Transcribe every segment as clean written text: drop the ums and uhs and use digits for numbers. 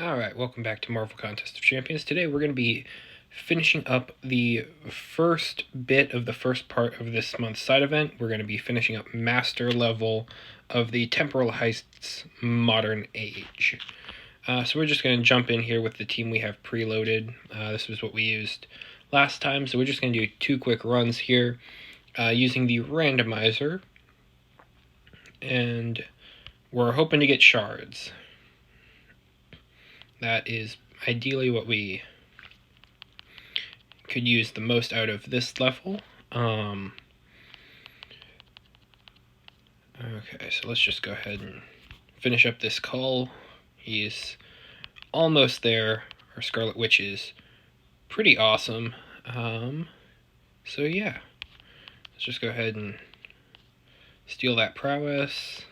Alright, welcome back to Marvel Contest of Champions. Today we're going to be finishing up the first bit of the first part of this month's side event. We're going to be finishing up Master level of the Temporal Heist's Modern Age. So we're just going to jump in here with the team we have preloaded. This was what we used last time, so we're just going to do 2 quick runs here using the randomizer. And we're hoping to get shards. That is ideally what we could use the most out of this level. Okay, so let's just go ahead and finish up this call. He's almost there. Our Scarlet Witch is pretty awesome. So yeah, let's just go ahead and steal that prowess.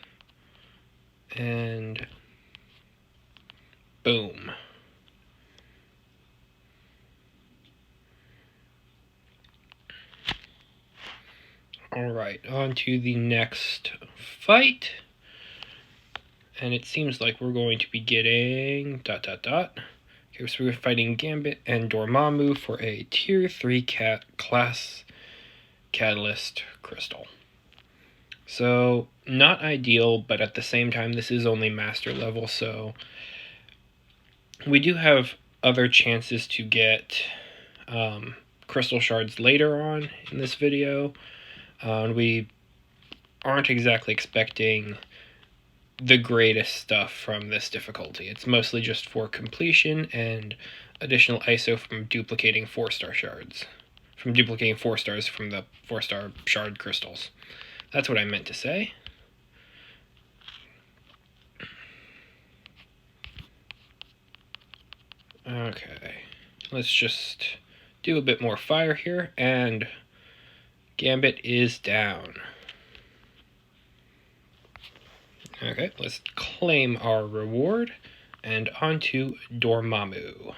And boom. Alright, on to the next fight. And it seems like we're going to be getting ... Okay, so we're fighting Gambit and Dormammu for a Tier 3 class Catalyst Crystal. So, not ideal, but at the same time, this is only Master level, so we do have other chances to get crystal shards later on in this video. We aren't exactly expecting the greatest stuff from this difficulty. It's mostly just for completion and additional ISO from duplicating 4-star shards. From duplicating 4 stars from the 4-star shard crystals. That's what I meant to say. Okay, let's just do a bit more fire here, and Gambit is down. Okay, let's claim our reward, and on to Dormammu.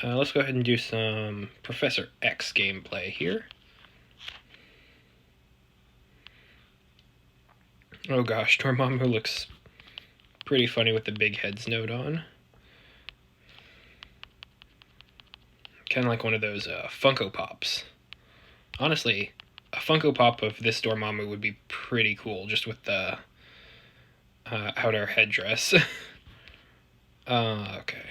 Let's go ahead and do some Professor X gameplay here. Oh gosh, Dormammu looks pretty funny with the big head's note on. Kind of like one of those Funko Pops. Honestly, a Funko Pop of this Dormammu would be pretty cool, just with the outer headdress. Okay.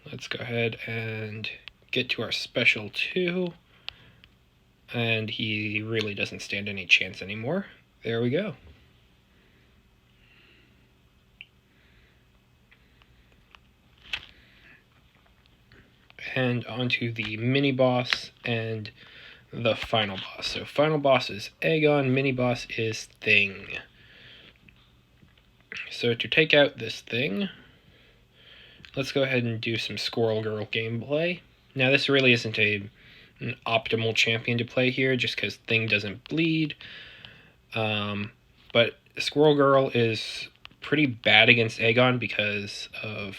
Let's go ahead and get to our special 2. And he really doesn't stand any chance anymore. There we go. And onto the mini boss and the final boss. So final boss is Aegon, mini boss is Thing. So to take out this Thing, let's go ahead and do some Squirrel Girl gameplay. Now this really isn't an optimal champion to play here, just because Thing doesn't bleed. But Squirrel Girl is pretty bad against Aegon because of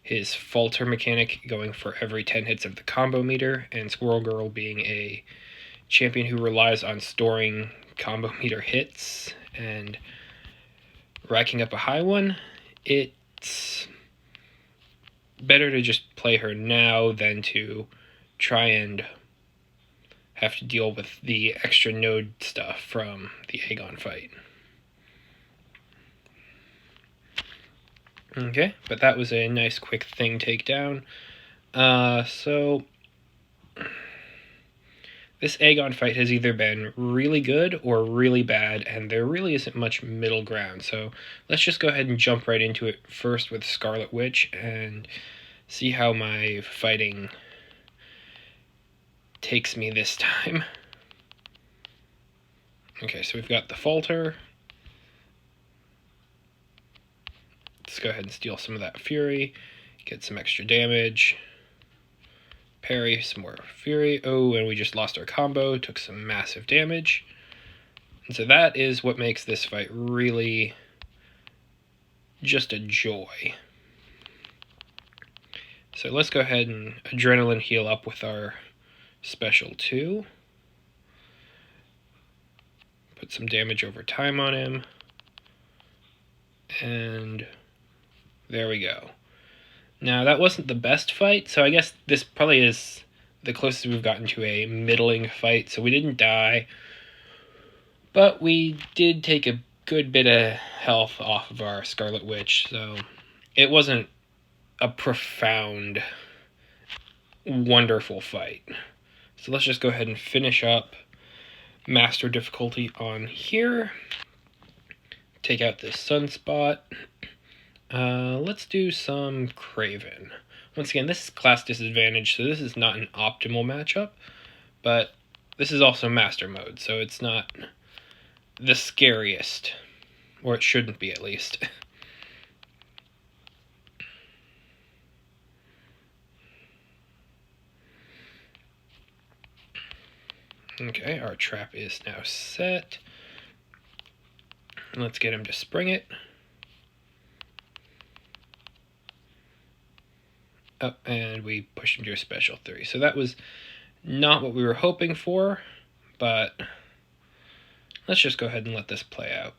his falter mechanic going for every 10 hits of the combo meter, and Squirrel Girl being a champion who relies on storing combo meter hits and racking up a high one. It's better to just play her now than to try and have to deal with the extra node stuff from the Aegon fight. Okay, but that was a nice quick Thing takedown. So this Aegon fight has either been really good or really bad, and there really isn't much middle ground. So let's just go ahead and jump right into it first with Scarlet Witch and see how my fighting takes me this time. Okay, so we've got the falter. Let's go ahead and steal some of that fury, get some extra damage, parry some more fury. Oh, and we just lost our combo, took some massive damage. And so that is what makes this fight really just a joy. So let's go ahead and adrenaline heal up with our special 2. Put some damage over time on him. And there we go. Now, that wasn't the best fight, so I guess this probably is the closest we've gotten to a middling fight. So we didn't die, but we did take a good bit of health off of our Scarlet Witch, so it wasn't a profound, wonderful fight. So let's just go ahead and finish up Master difficulty on here. Take out this Sunspot. Let's do some Craven. Once again, this is class disadvantage, so this is not an optimal matchup, but this is also Master mode, so it's not the scariest, or it shouldn't be at least. Okay, our trap is now set. Let's get him to spring it. Oh, and we pushed him to a special 3. So that was not what we were hoping for, but let's just go ahead and let this play out.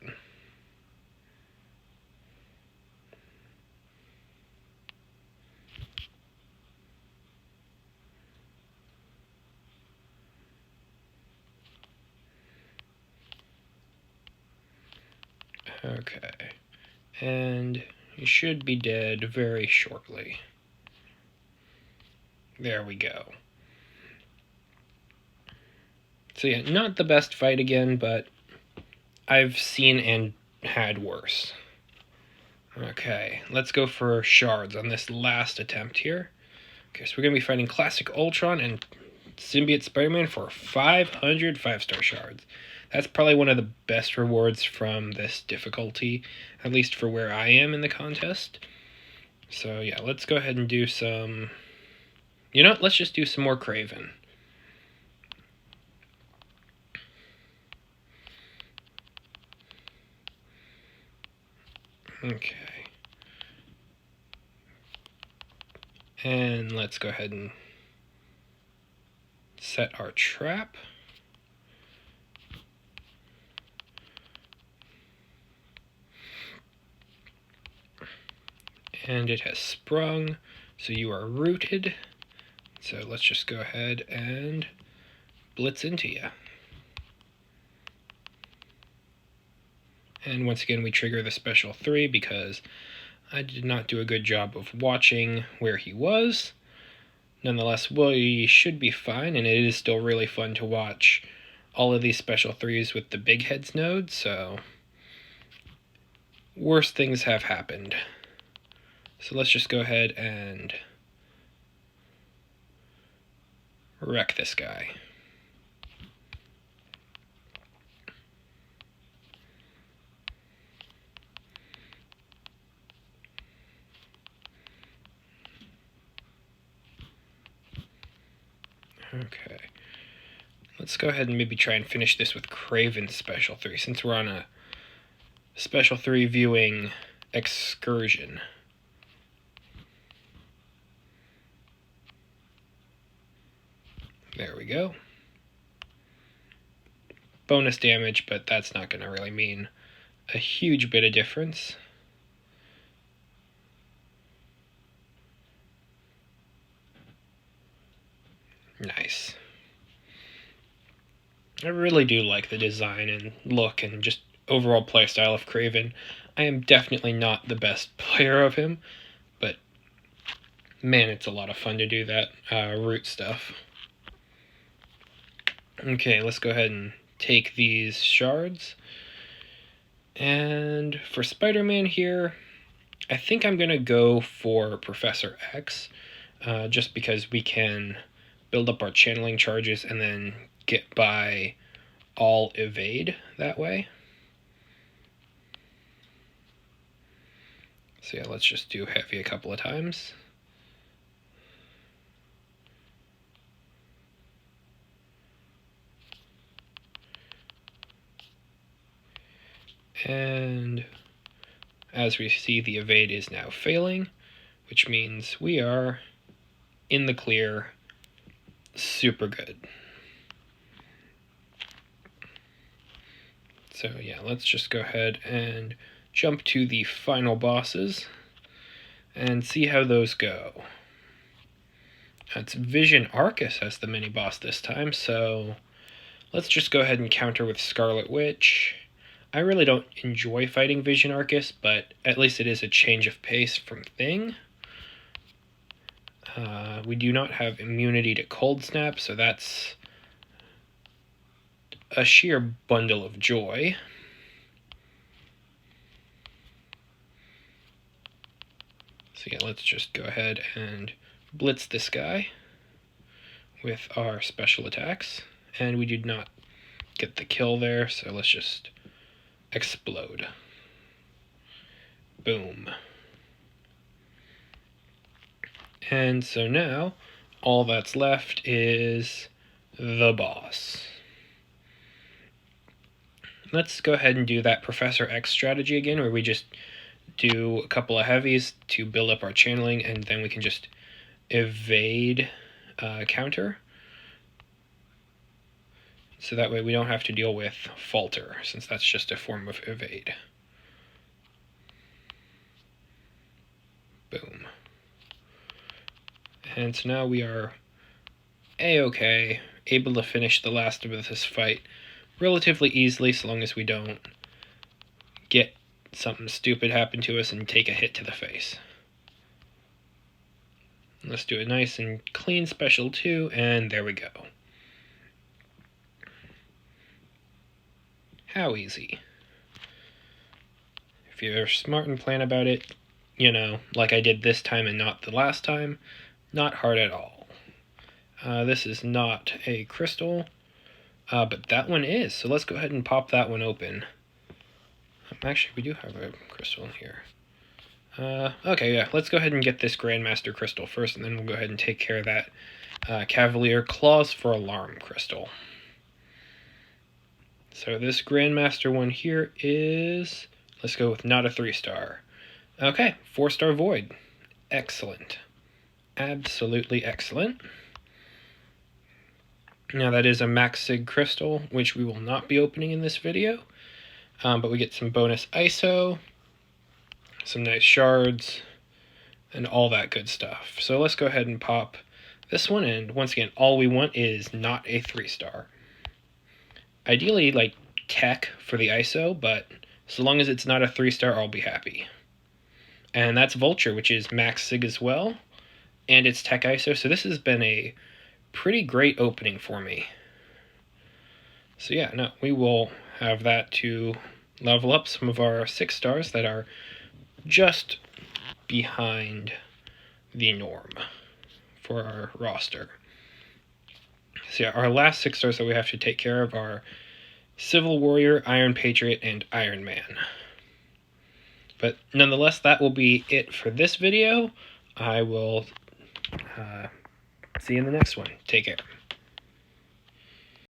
Okay, and he should be dead very shortly. There we go. So yeah, not the best fight again, but I've seen and had worse. Okay, let's go for shards on this last attempt here. Okay, so we're going to be fighting Classic Ultron and Symbiote Spider-Man for 500 5-star shards. That's probably one of the best rewards from this difficulty, at least for where I am in the contest. So yeah, let's go ahead and do some... You know what? Let's just do some more Craven. Okay. And let's go ahead and set our trap. And it has sprung, so you are rooted. So let's just go ahead and blitz into you. And once again, we trigger the special 3 because I did not do a good job of watching where he was. Nonetheless, we should be fine, and it is still really fun to watch all of these special 3s with the big heads node, so worse things have happened. So let's just go ahead and wreck this guy. Okay. Let's go ahead and maybe try and finish this with Craven's special 3, since we're on a special 3 viewing excursion. There we go. Bonus damage, but that's not going to really mean a huge bit of difference. Nice. I really do like the design and look and just overall playstyle of Craven. I am definitely not the best player of him, but man, it's a lot of fun to do that root stuff. Okay, let's go ahead and take these shards. And for Spider-Man here, I think I'm going to go for Professor X, just because we can build up our channeling charges and then get by all evade that way. So yeah, let's just do heavy a couple of times. And as we see, the evade is now failing, which means we are in the clear. Super good. So yeah, let's just go ahead and jump to the final bosses and see how those go. It's Vision Arcus as the mini-boss this time, so let's just go ahead and counter with Scarlet Witch. I really don't enjoy fighting Vision Arcus, but at least it is a change of pace from Thing. We do not have immunity to Cold Snap, so that's a sheer bundle of joy. So yeah, let's just go ahead and blitz this guy with our special attacks. And we did not get the kill there, so let's just explode. Boom. And so now, all that's left is the boss. Let's go ahead and do that Professor X strategy again, where we just do a couple of heavies to build up our channeling, and then we can just evade counter. So that way we don't have to deal with falter, since that's just a form of evade. Boom. And so now we are a-okay, able to finish the last of this fight relatively easily, so long as we don't get something stupid happen to us and take a hit to the face. Let's do a nice and clean special 2, and there we go. How easy. If you're smart and plan about it, you know, like I did this time and not the last time, not hard at all. This is not a crystal, but that one is, so let's go ahead and pop that one open. Actually, we do have a crystal in here. Okay, yeah, let's go ahead and get this Grandmaster crystal first, and then we'll go ahead and take care of that Cavalier Claws for Alarm crystal. So this Grandmaster one here is, let's go with not a 3-star. Okay, 4-star Void. Excellent. Absolutely excellent. Now that is a Max Sig crystal, which we will not be opening in this video, but we get some bonus ISO, some nice shards, and all that good stuff. So let's go ahead and pop this one, and once again, all we want is not a 3-star. Ideally, like, tech for the ISO, but so long as it's not a 3-star, I'll be happy. And that's Vulture, which is Max Sig as well, and it's tech ISO, so this has been a pretty great opening for me. So yeah, no, we will have that to level up some of our 6-stars that are just behind the norm for our roster. So yeah, our last 6-stars that we have to take care of are Civil Warrior, Iron Patriot, and Iron Man. But nonetheless, that will be it for this video. I will see you in the next one. Take care.